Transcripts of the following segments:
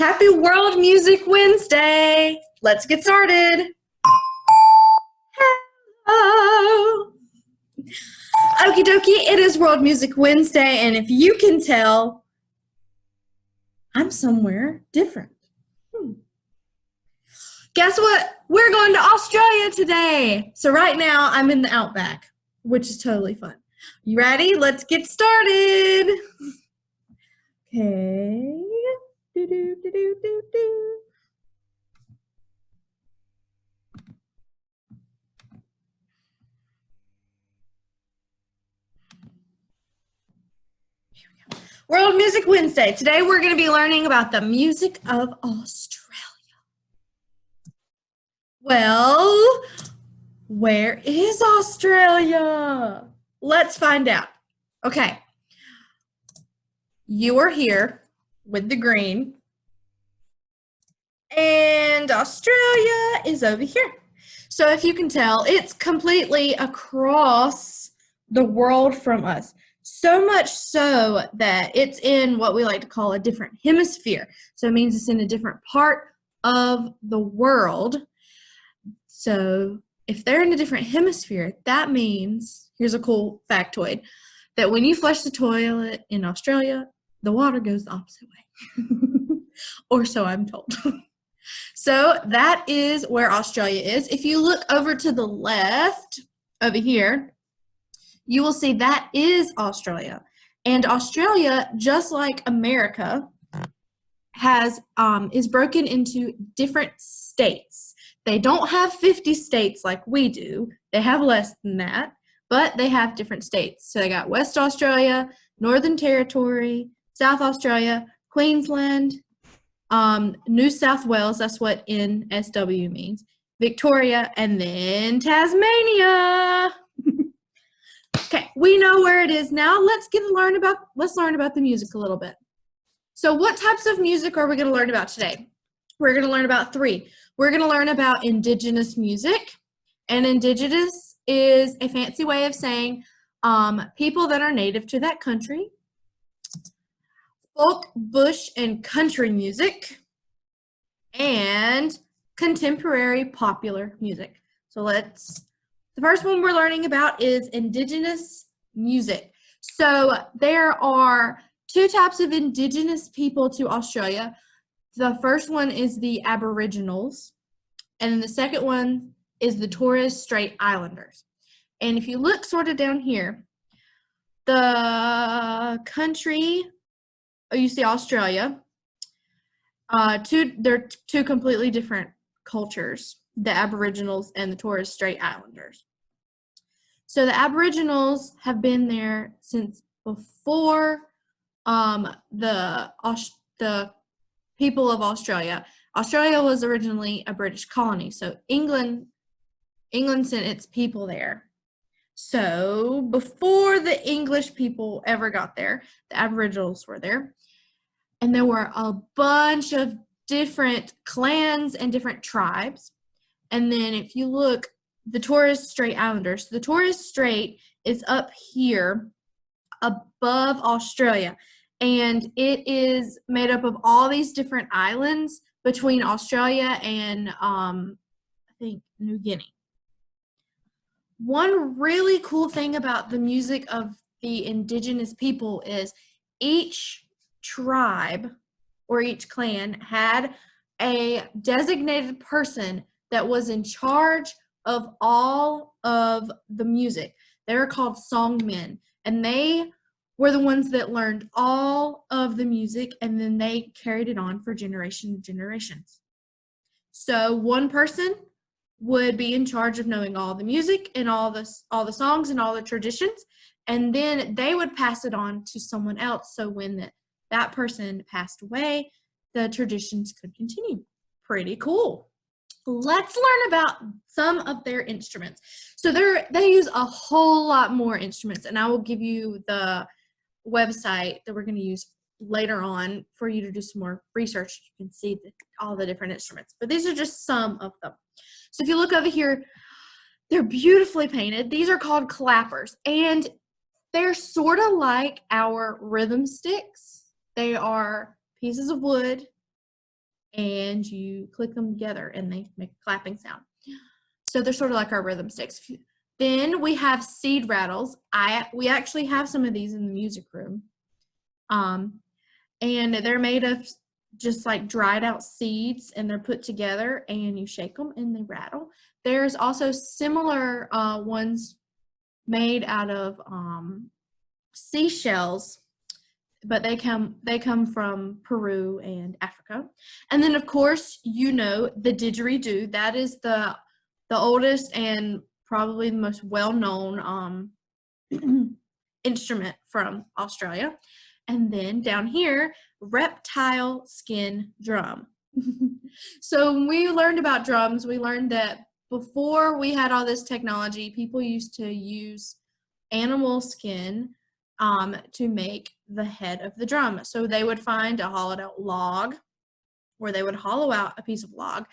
Happy World Music Wednesday! Let's get started. Hello! Okie dokie, it is World Music Wednesday, and if you can tell, I'm somewhere different. Guess what? We're going to Australia today. So right now, I'm in the Outback, which is totally fun. You ready? Let's get started. Okay. Do. World Music Wednesday. Today we're going to be learning about the music of Australia. Well, where is Australia? Let's find out. Okay. You are here with the green, and Australia is over here. So if you can tell, it's completely across the world from us. So much so that it's in what we like to call a different hemisphere. So it means it's in a different part of the world. So if they're in a different hemisphere, that means, here's a cool factoid, that when you flush the toilet in Australia, the water goes the opposite way. Or so I'm told. So that is where Australia is. If you look over to the left, over here, you will see that is Australia. And Australia, just like America, is broken into different states. They don't have 50 states like we do. They have less than that, but they have different states. So they got West Australia, Northern Territory, South Australia, Queensland, New South Wales, that's what NSW means, Victoria, and then Tasmania. Okay, we know where it is now. Let's learn about the music a little bit. So what types of music are we going to learn about today? We're going to learn about 3. We're going to learn about indigenous music, and indigenous is a fancy way of saying people that are native to that country. Folk, bush, and country music, and contemporary popular music. So the first one we're learning about is indigenous music. So there are 2 types of indigenous people to Australia. The first one is the Aboriginals, and then the second one is the Torres Strait Islanders. And if you look sort of down here, the country, you see Australia. They're 2 completely different cultures, the Aboriginals and the Torres Strait Islanders. So the Aboriginals have been there since before the people of Australia. Australia was originally a British colony, so England sent its people there. So before the English people ever got there, the Aboriginals were there. And there were a bunch of different clans and different tribes. And then if you look, the Torres Strait Islanders, the Torres Strait is up here above Australia. And it is made up of all these different islands between Australia and I think New Guinea. One really cool thing about the music of the indigenous people is each tribe or each clan had a designated person that was in charge of all of the music. They were called songmen, and they were the ones that learned all of the music, and then they carried it on for generations. So one person would be in charge of knowing all the music and all the songs and all the traditions, and then they would pass it on to someone else. So when that person passed away, the traditions could continue. Pretty cool. Let's learn about some of their instruments. So they use a whole lot more instruments, and I will give you the website that we're going to use later on for you to do some more research. You can see all the different instruments, but these are just some of them. So if you look over here, they're beautifully painted. These are called clappers, and they're sort of like our rhythm sticks. They are pieces of wood and you click them together and they make a clapping sound. So they're sort of like our rhythm sticks. Then we have seed rattles. We actually have some of these in the music room. And they're made of just like dried out seeds, and they're put together and you shake them and they rattle. There's also similar ones made out of seashells, but they come from Peru and Africa. And then of course, you know, the didgeridoo. That is the oldest and probably the most well-known instrument from Australia. And then down here, reptile skin drum. So when we learned about drums, we learned that before we had all this technology, people used to use animal skin to make the head of the drum. So they would find a hollowed out log, or they would hollow out a piece of log,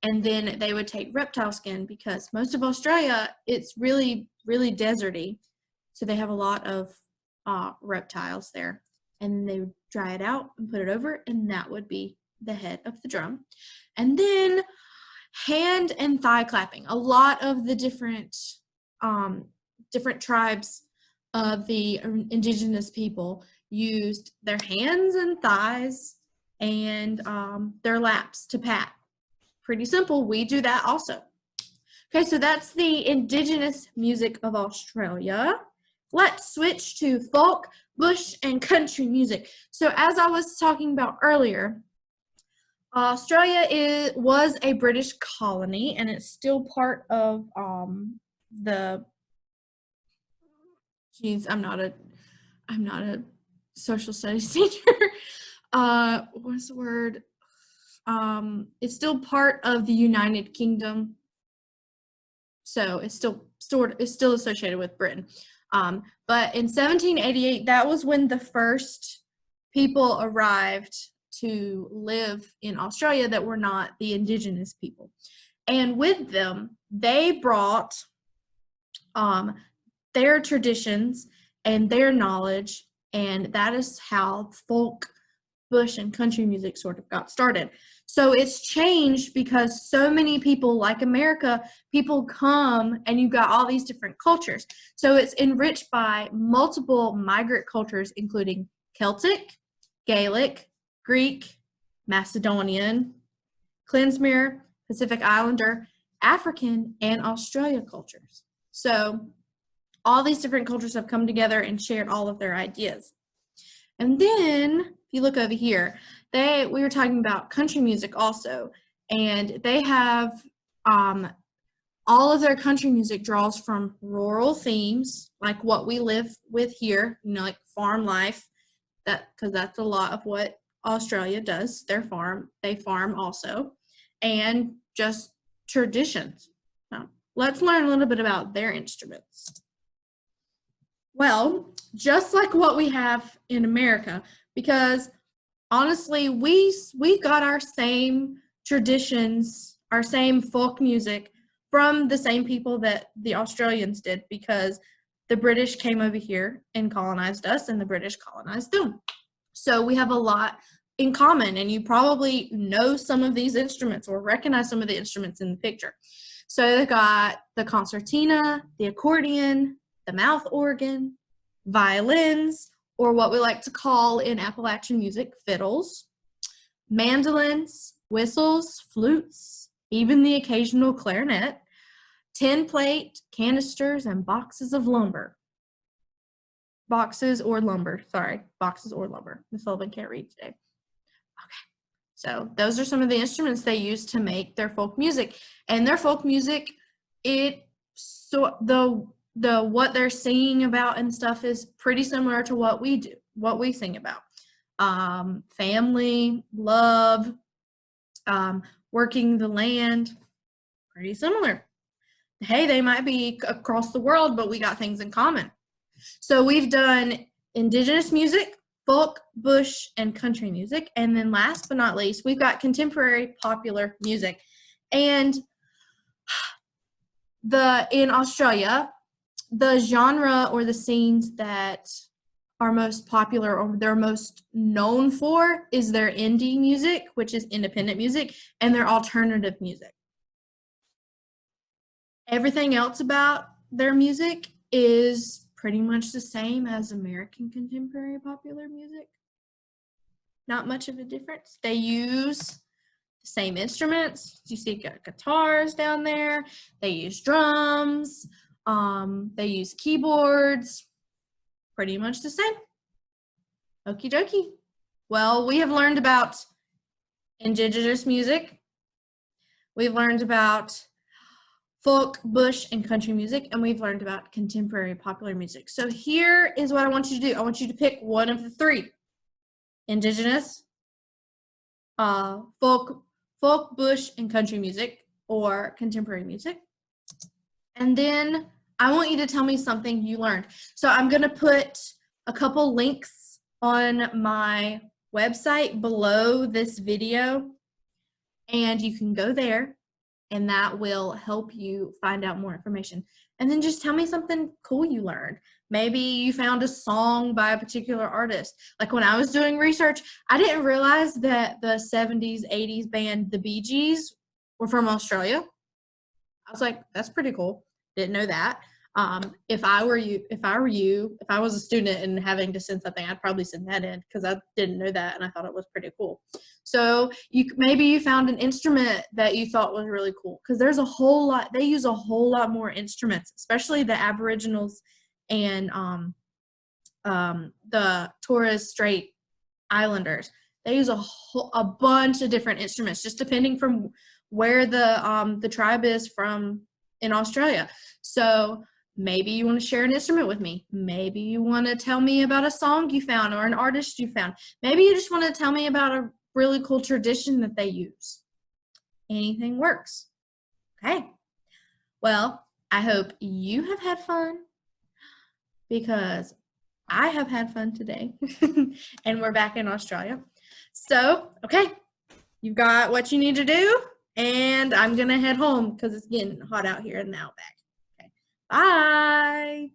and then they would take reptile skin, because most of Australia, it's really, really deserty. So they have a lot of reptiles there. And they would dry it out and put it over, and that would be the head of the drum. And then hand and thigh clapping. A lot of the different tribes of the indigenous people used their hands and thighs and their laps to pat. Pretty simple. We do that also. Okay, so that's the indigenous music of Australia. Let's switch to folk, bush, and country music. So as I was talking about earlier, Australia was a British colony, and it's still part of the. Geez, I'm not a social studies teacher. What's the word? It's still part of the United Kingdom, so it's still associated with Britain. But in 1788, that was when the first people arrived to live in Australia that were not the indigenous people. And with them, they brought their traditions and their knowledge, and that is how folk, bush, and country music sort of got started. So it's changed because so many people, like America, people come and you've got all these different cultures. So it's enriched by multiple migrant cultures, including Celtic, Gaelic, Greek, Macedonian, Klezmer, Pacific Islander, African, and Australia cultures. So all these different cultures have come together and shared all of their ideas. And then, if you look over here, we were talking about country music also, and they have all of their country music draws from rural themes, like what we live with here, you know, like farm life, because that's a lot of what Australia does. They farm also, and just traditions. So let's learn a little bit about their instruments. Well, just like what we have in America, because honestly, we got our same traditions, our same folk music from the same people that the Australians did, because the British came over here and colonized us, and the British colonized them. So we have a lot in common, and you probably know some of these instruments or recognize some of the instruments in the picture. So they got the concertina, the accordion, the mouth organ, violins, or what we like to call in Appalachian music, fiddles, mandolins, whistles, flutes, even the occasional clarinet, tin plate, canisters, and boxes of lumber. Boxes or lumber. Miss Sullivan can't read today. Okay. So those are some of the instruments they use to make their folk music. And their folk music, what they're singing about and stuff is pretty similar to what we sing about. Family, love, working the land, pretty similar. Hey, they might be across the world, but we got things in common. So we've done indigenous music, folk, bush, and country music. And then last but not least, we've got contemporary popular music. And in Australia, the genre or the scenes that are most popular or they're most known for is their indie music, which is independent music, and their alternative music. Everything else about their music is pretty much the same as American contemporary popular music. Not much of a difference. They use the same instruments. You see guitars down there. They use drums. They use keyboards. Pretty much the same. Okie dokie. Well, we have learned about indigenous music. We've learned about folk, bush, and country music, and we've learned about contemporary popular music. So here is what I want you to do. I want you to pick one of the three. Indigenous, folk, bush, and country music, or contemporary music. And then I want you to tell me something you learned. So I'm going to put a couple links on my website below this video, and you can go there, and that will help you find out more information. And then just tell me something cool you learned. Maybe you found a song by a particular artist. Like when I was doing research, I didn't realize that the 70s, 80s band, the Bee Gees, were from Australia. I was like, that's pretty cool. Didn't know that. If I was a student and having to send something, I'd probably send that in because I didn't know that and I thought it was pretty cool. So maybe you found an instrument that you thought was really cool because there's a whole lot. They use a whole lot more instruments, especially the Aboriginals and the Torres Strait Islanders. They use a bunch of different instruments, just depending from where the tribe is from in Australia. So maybe you want to share an instrument with me. Maybe you want to tell me about a song you found or an artist you found. Maybe you just want to tell me about a really cool tradition that they use. Anything works. Okay. Well, I hope you have had fun because I have had fun today and we're back in Australia. So, okay, you've got what you need to do and I'm going to head home because it's getting hot out here in the outback. Okay. Bye.